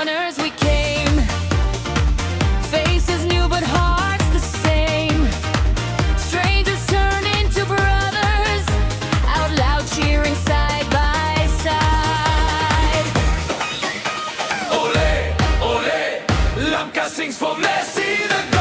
runners we came. Faces new but hearts the same. Strangers turn into brothers, out loud cheering side by side. Ole, ole, Lamka sings for Messi the